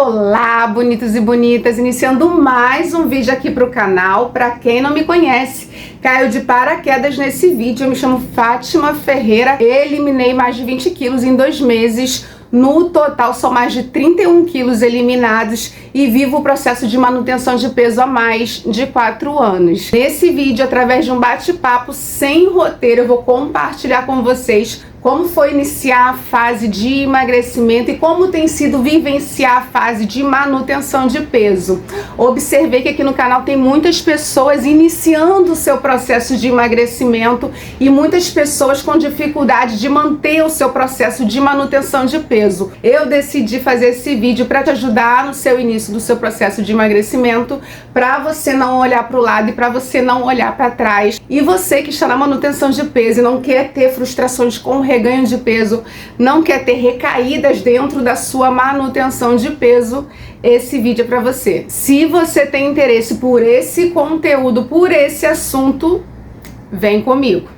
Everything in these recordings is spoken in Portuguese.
Olá, bonitos e bonitas! Iniciando mais um vídeo aqui para o canal. Para quem não me conhece, caiu de paraquedas nesse vídeo. Eu me chamo Fátima Ferreira. Eliminei mais de 20 quilos em 2 meses. No total, são mais de 31 quilos eliminados e vivo o processo de manutenção de peso há mais de 4 anos. Nesse vídeo, através de um bate-papo sem roteiro, eu vou compartilhar com vocês como foi iniciar a fase de emagrecimento e como tem sido vivenciar a fase de manutenção de peso. Observei que aqui no canal tem muitas pessoas iniciando o seu processo de emagrecimento e muitas pessoas com dificuldade de manter o seu processo de manutenção de peso. Eu decidi fazer esse vídeo para te ajudar no seu início do seu processo de emagrecimento, para você não olhar para o lado e para você não olhar para trás. E você que está na manutenção de peso e não quer ter frustrações com reganho de peso, não quer ter recaídas dentro da sua manutenção de peso, esse vídeo é para você. Se você tem interesse por esse conteúdo, por esse assunto, vem comigo.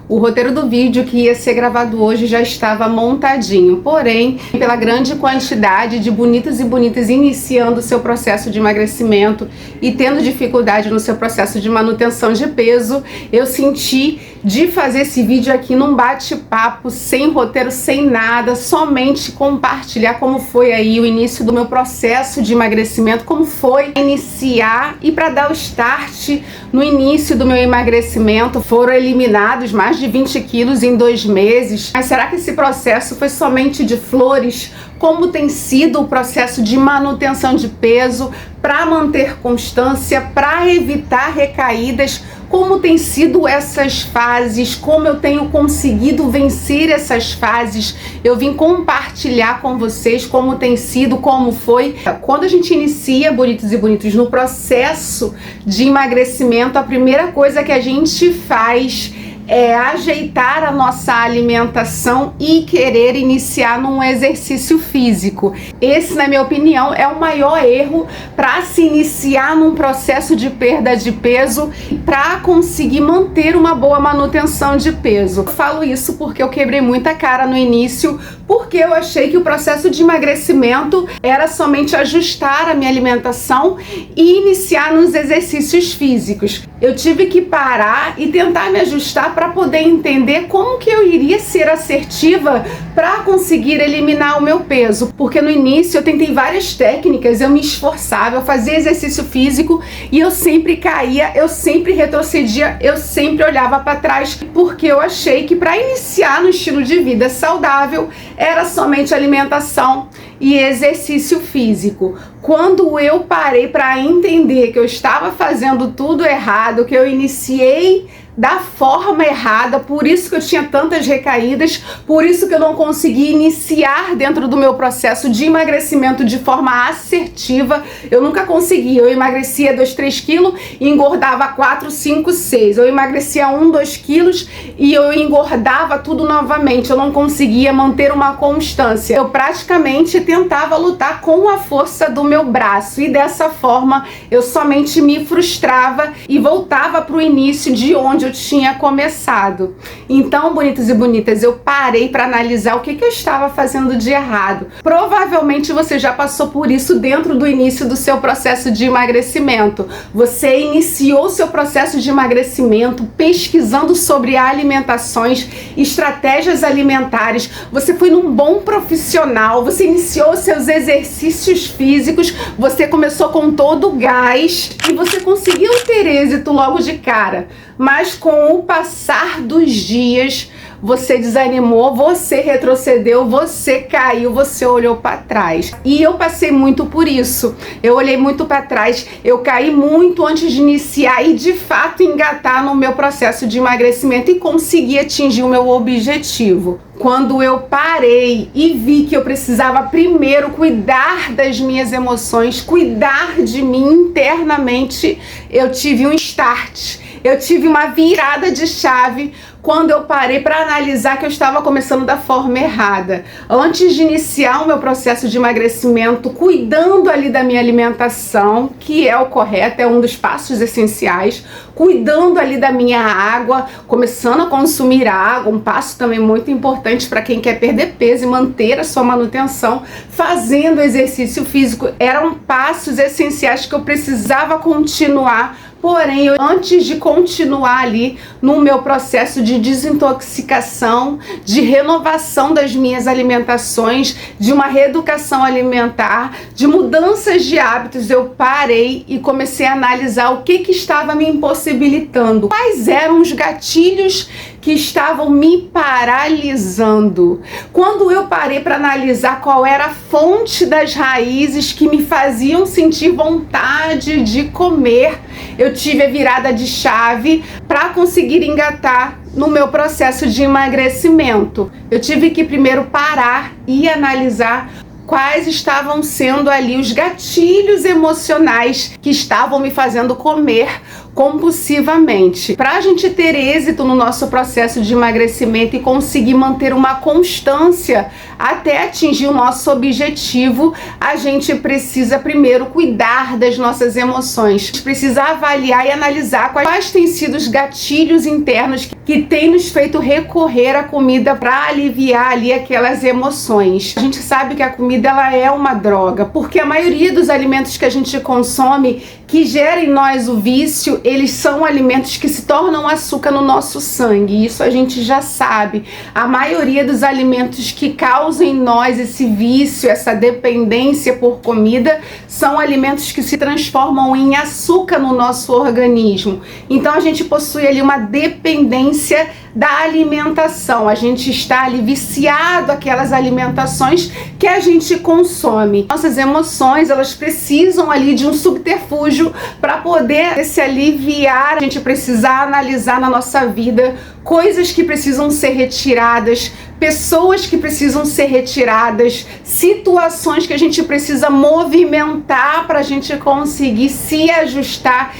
O roteiro do vídeo que ia ser gravado hoje já estava montadinho, porém, pela grande quantidade de bonitos e bonitas iniciando o seu processo de emagrecimento e tendo dificuldade no seu processo de manutenção de peso, eu senti de fazer esse vídeo aqui num bate-papo, sem roteiro, sem nada, somente compartilhar como foi aí o início do meu processo de emagrecimento, como foi iniciar e para dar o start no início do meu emagrecimento. Foram eliminados mais de 20 quilos em 2 meses. Mas será que esse processo foi somente de flores? Como tem sido o processo de manutenção de peso para manter constância, para evitar recaídas? Como tem sido essas fases? Como eu tenho conseguido vencer essas fases? Eu vim compartilhar com vocês como tem sido, como foi. Quando a gente inicia, bonitos e bonitos, no processo de emagrecimento, a primeira coisa que a gente faz é ajeitar a nossa alimentação e querer iniciar num exercício físico. Esse, na minha opinião, é o maior erro para se iniciar num processo de perda de peso e para conseguir manter uma boa manutenção de peso. Eu falo isso porque eu quebrei muita cara no início, porque eu achei que o processo de emagrecimento era somente ajustar a minha alimentação e iniciar nos exercícios físicos. Eu tive que parar e tentar me ajustar para poder entender como que eu iria ser assertiva para conseguir eliminar o meu peso. Porque no início eu tentei várias técnicas, eu me esforçava, eu fazia exercício físico e eu sempre caía, eu sempre retrocedia, eu sempre olhava para trás, porque eu achei que para iniciar no estilo de vida saudável era somente alimentação e exercício físico. Quando eu parei para entender que eu estava fazendo tudo errado, que eu iniciei da forma errada, por isso que eu tinha tantas recaídas, por isso que eu não consegui iniciar dentro do meu processo de emagrecimento de forma assertiva. Eu nunca conseguia, eu emagrecia 2, 3 quilos e engordava 4, 5, 6. Eu emagrecia 1, 2 quilos e eu engordava tudo novamente. Eu não conseguia manter uma constância. Eu praticamente tentava lutar com a força do meu braço e dessa forma eu somente me frustrava e voltava para o início de onde eu tinha começado. Então, bonitos e bonitas, eu parei para analisar o que eu estava fazendo de errado. Provavelmente você já passou por isso dentro do início do seu processo de emagrecimento. Você iniciou seu processo de emagrecimento pesquisando sobre alimentações, estratégias alimentares, você foi num bom profissional, você iniciou seus exercícios físicos, você começou com todo o gás e você conseguiu ter êxito logo de cara. Mas com o passar dos dias, você desanimou, você retrocedeu, você caiu, você olhou para trás. E eu passei muito por isso. Eu olhei muito para trás, eu caí muito antes de iniciar e de fato engatar no meu processo de emagrecimento e conseguir atingir o meu objetivo. Quando eu parei e vi que eu precisava primeiro cuidar das minhas emoções, cuidar de mim internamente, eu tive um start. Eu tive uma virada de chave quando eu parei para analisar que eu estava começando da forma errada. Antes de iniciar o meu processo de emagrecimento, cuidando ali da minha alimentação, que é o correto, é um dos passos essenciais, cuidando ali da minha água, começando a consumir água, um passo também muito importante para quem quer perder peso e manter a sua manutenção, fazendo exercício físico, eram passos essenciais que eu precisava continuar. Porém, antes de continuar ali no meu processo de desintoxicação, de renovação das minhas alimentações, de uma reeducação alimentar, de mudanças de hábitos, eu parei e comecei a analisar o que estava me impossibilitando. Quais eram os gatilhos que estavam me paralisando? Quando eu parei para analisar qual era a fonte das raízes que me faziam sentir vontade de comer, eu tive a virada de chave para conseguir engatar no meu processo de emagrecimento. Eu tive que primeiro parar e analisar quais estavam sendo ali os gatilhos emocionais que estavam me fazendo comer compulsivamente. Para a gente ter êxito no nosso processo de emagrecimento e conseguir manter uma constância até atingir o nosso objetivo, a gente precisa primeiro cuidar das nossas emoções. A gente precisa avaliar e analisar quais têm sido os gatilhos internos que têm nos feito recorrer à comida para aliviar ali aquelas emoções. A gente sabe que a comida ela é uma droga, porque a maioria dos alimentos que a gente consome que gera em nós o vício, eles são alimentos que se tornam açúcar no nosso sangue. Isso a gente já sabe. A maioria dos alimentos que causam em nós esse vício, essa dependência por comida, são alimentos que se transformam em açúcar no nosso organismo. Então a gente possui ali uma dependência da alimentação. A gente está ali viciado aquelas alimentações que a gente consome. Nossas emoções, elas precisam ali de um subterfúgio para poder se aliviar. A gente precisa analisar na nossa vida coisas que precisam ser retiradas, pessoas que precisam ser retiradas, situações que a gente precisa movimentar para a gente conseguir se ajustar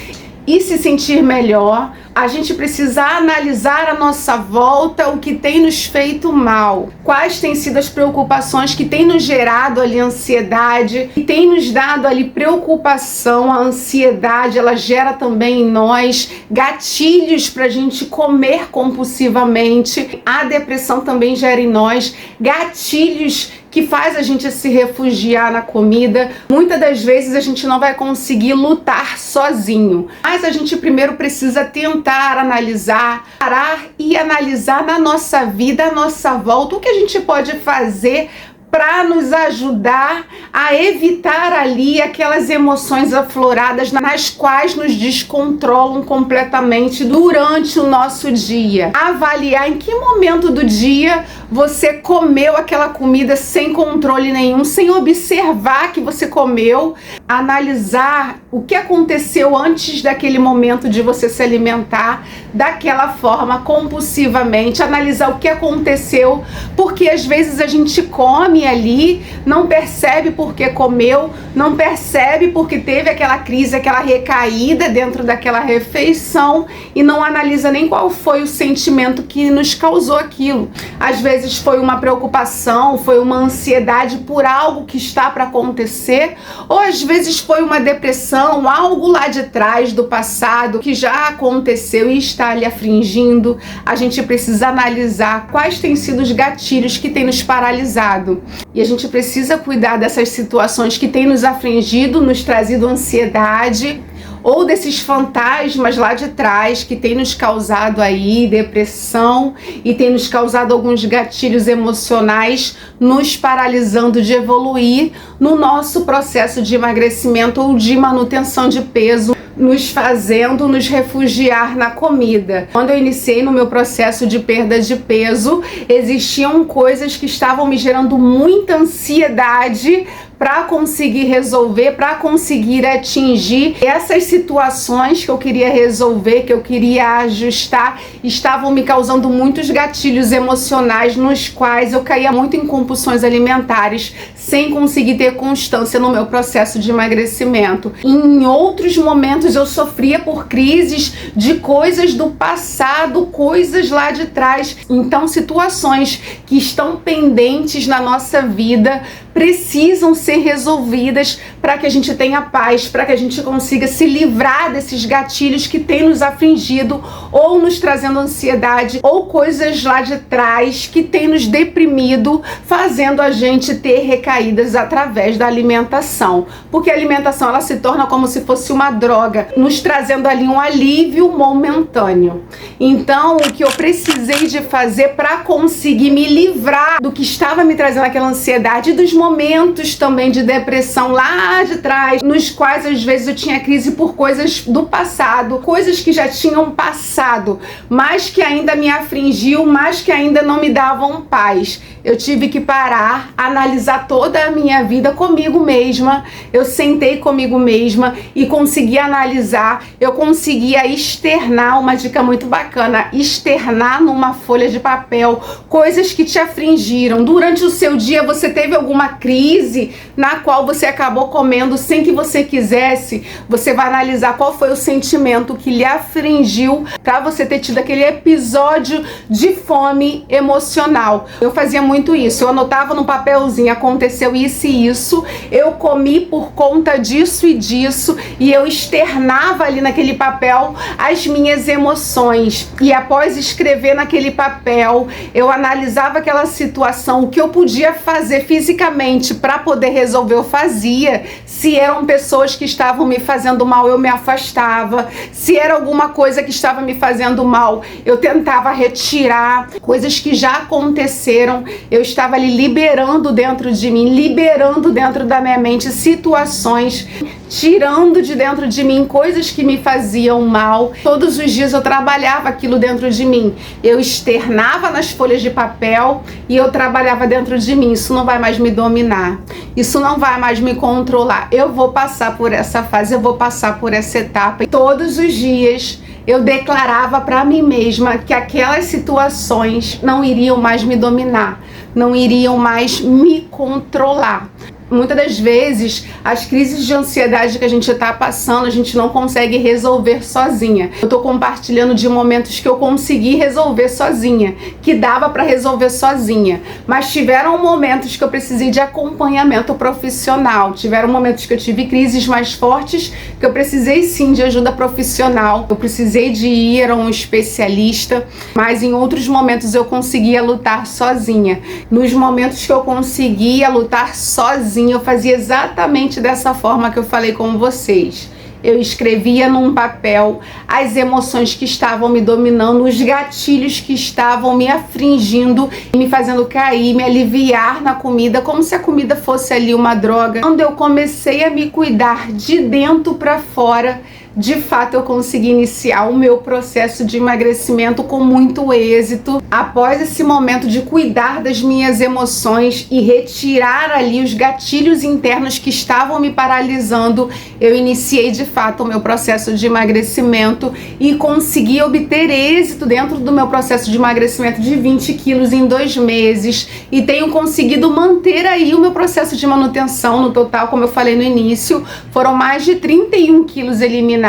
e se sentir melhor. A gente precisa analisar à nossa volta o que tem nos feito mal, quais têm sido as preocupações que têm nos gerado ali ansiedade, que têm nos dado ali preocupação. A ansiedade, ela gera também em nós gatilhos para a gente comer compulsivamente. A depressão também gera em nós gatilhos que faz a gente se refugiar na comida. Muitas das vezes a gente não vai conseguir lutar sozinho, mas a gente primeiro precisa tentar analisar, parar e analisar na nossa vida, à nossa volta, o que a gente pode fazer para nos ajudar a evitar ali aquelas emoções afloradas nas quais nos descontrolam completamente durante o nosso dia. Avaliar em que momento do dia você comeu aquela comida sem controle nenhum, sem observar que você comeu, analisar o que aconteceu antes daquele momento de você se alimentar daquela forma compulsivamente, analisar o que aconteceu, porque às vezes a gente come ali, não percebe porque comeu, não percebe porque teve aquela crise, aquela recaída dentro daquela refeição e não analisa nem qual foi o sentimento que nos causou aquilo. Às vezes foi uma preocupação, foi uma ansiedade por algo que está para acontecer, ou às vezes foi uma depressão, algo lá de trás do passado que já aconteceu e está lhe afligindo. A gente precisa analisar quais têm sido os gatilhos que têm nos paralisado. E a gente precisa cuidar dessas situações que têm nos afligido, nos trazido ansiedade, ou desses fantasmas lá de trás que têm nos causado aí depressão e têm nos causado alguns gatilhos emocionais, nos paralisando de evoluir no nosso processo de emagrecimento ou de manutenção de peso, nos fazendo nos refugiar na comida. Quando eu iniciei no meu processo de perda de peso, existiam coisas que estavam me gerando muita ansiedade para conseguir resolver, para conseguir atingir essas situações que eu queria resolver, que eu queria ajustar, estavam me causando muitos gatilhos emocionais nos quais eu caía muito em compulsões alimentares sem conseguir ter constância no meu processo de emagrecimento. Em outros momentos eu sofria por crises de coisas do passado, coisas lá de trás. Então, situações que estão pendentes na nossa vida precisam ser resolvidas para que a gente tenha paz, para que a gente consiga se livrar desses gatilhos que têm nos afligido ou nos trazendo ansiedade, ou coisas lá de trás que têm nos deprimido, fazendo a gente ter recaídas através da alimentação. Porque a alimentação, ela se torna como se fosse uma droga, nos trazendo ali um alívio momentâneo. Então, o que eu precisei de fazer para conseguir me livrar do que estava me trazendo aquela ansiedade e dos momentos também de depressão lá de trás, nos quais às vezes eu tinha crise por coisas do passado, coisas que já tinham passado, mas que ainda me afligiam, mas que ainda não me davam paz. Eu tive que parar, analisar toda a minha vida comigo mesma. Eu sentei comigo mesma e consegui analisar, eu conseguia externar, uma dica muito bacana, externar numa folha de papel coisas que te afligiram. Durante o seu dia você teve alguma crise na qual você acabou comendo sem que você quisesse. Você vai analisar qual foi o sentimento que lhe afligiu para você ter tido aquele episódio de fome emocional. Eu fazia muito isso, eu anotava no papelzinho, aconteceu isso e isso, eu comi por conta disso e disso, e eu externava ali naquele papel as minhas emoções. E após escrever naquele papel, eu analisava aquela situação, o que eu podia fazer fisicamente para poder resolver, eu fazia. Se eram pessoas que estavam me fazendo mal, eu me afastava. Se era alguma coisa que estava me fazendo mal, eu tentava retirar. Coisas que já aconteceram, eu estava ali liberando dentro de mim, liberando dentro da minha mente situações, tirando de dentro de mim coisas que me faziam mal. Todos os dias eu trabalhava aquilo dentro de mim. Eu externava nas folhas de papel e eu trabalhava dentro de mim. Isso não vai mais me dominar. Isso não vai mais me controlar. Eu vou passar por essa fase, eu vou passar por essa etapa. E todos os dias eu declarava para mim mesma que aquelas situações não iriam mais me dominar, não iriam mais me controlar. Muitas das vezes, as crises de ansiedade que a gente está passando, a gente não consegue resolver sozinha. Eu estou compartilhando de momentos que eu consegui resolver sozinha, que dava para resolver sozinha. Mas tiveram momentos que eu precisei de acompanhamento profissional. Tiveram momentos que eu tive crises mais fortes, que eu precisei sim de ajuda profissional. Eu precisei de ir a um especialista, mas em outros momentos eu conseguia lutar sozinha. Nos momentos que eu conseguia lutar sozinha, eu fazia exatamente dessa forma que eu falei com vocês. Eu escrevia num papel as emoções que estavam me dominando, os gatilhos que estavam me afligindo, me fazendo cair, me aliviar na comida, como se a comida fosse ali uma droga. Quando eu comecei a me cuidar de dentro para fora, de fato eu consegui iniciar o meu processo de emagrecimento com muito êxito. Após esse momento de cuidar das minhas emoções e retirar ali os gatilhos internos que estavam me paralisando, eu iniciei de fato o meu processo de emagrecimento e consegui obter êxito dentro do meu processo de emagrecimento de 20 quilos em 2 meses, e tenho conseguido manter aí o meu processo de manutenção. No total, como eu falei no início, foram mais de 31 quilos eliminados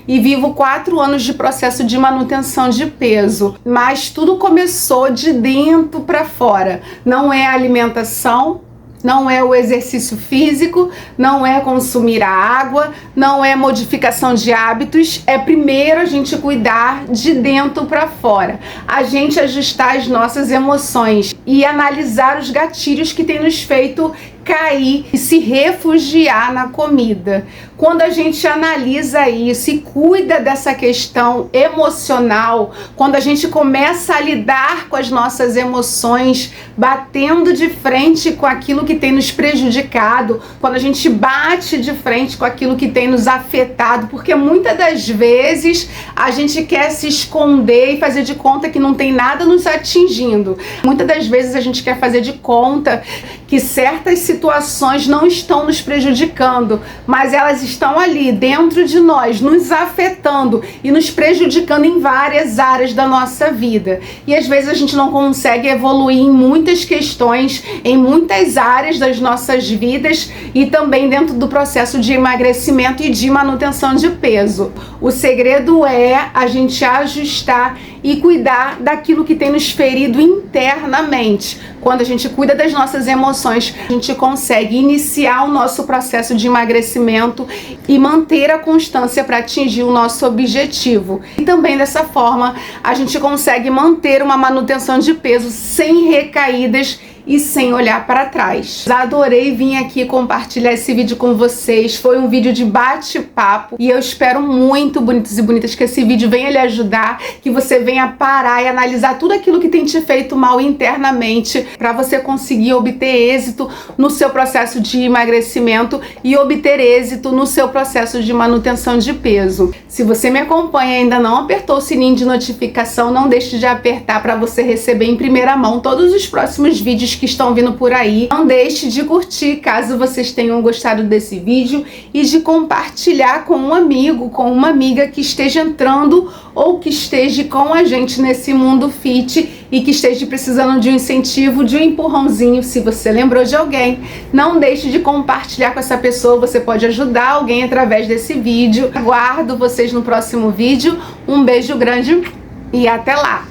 e vivo 4 anos de processo de manutenção de peso. Mas tudo começou de dentro para fora. Não é a alimentação, não é o exercício físico, não é consumir a água, não é modificação de hábitos. É primeiro a gente cuidar de dentro para fora, a gente ajustar as nossas emoções e analisar os gatilhos que têm nos feito cair e se refugiar na comida. Quando a gente analisa isso e cuida dessa questão emocional, quando a gente começa a lidar com as nossas emoções, batendo de frente com aquilo que tem nos prejudicado, quando a gente bate de frente com aquilo que tem nos afetado, porque muitas das vezes a gente quer se esconder e fazer de conta que não tem nada nos atingindo. Muitas das vezes a gente quer fazer de conta que certas situações não estão nos prejudicando, mas elas estão ali dentro de nós, nos afetando e nos prejudicando em várias áreas da nossa vida. E às vezes a gente não consegue evoluir em muitas questões, em muitas áreas das nossas vidas e também dentro do processo de emagrecimento e de manutenção de peso. O segredo é a gente ajustar e cuidar daquilo que tem nos ferido internamente. Quando a gente cuida das nossas emoções, a gente consegue iniciar o nosso processo de emagrecimento e manter a constância para atingir o nosso objetivo. E também dessa forma, a gente consegue manter uma manutenção de peso sem recaídas e sem olhar para trás. Adorei vir aqui compartilhar esse vídeo com vocês. Foi um vídeo de bate-papo e eu espero muito, bonitos e bonitas, que esse vídeo venha lhe ajudar, que você venha parar e analisar tudo aquilo que tem te feito mal internamente para você conseguir obter êxito no seu processo de emagrecimento e obter êxito no seu processo de manutenção de peso. Se você me acompanha e ainda não apertou o sininho de notificação, não deixe de apertar para você receber em primeira mão todos os próximos vídeos que estão vindo por aí. Não deixe de curtir caso vocês tenham gostado desse vídeo e de compartilhar com um amigo, com uma amiga que esteja entrando ou que esteja com a gente nesse mundo fit e que esteja precisando de um incentivo, de um empurrãozinho. Se você lembrou de alguém, não deixe de compartilhar com essa pessoa. Você pode ajudar alguém através desse vídeo. Aguardo vocês no próximo vídeo. Um beijo grande e até lá!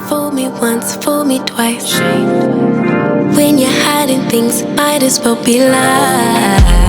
Fool me once, fool me twice. When you're hiding things, might as well be lies.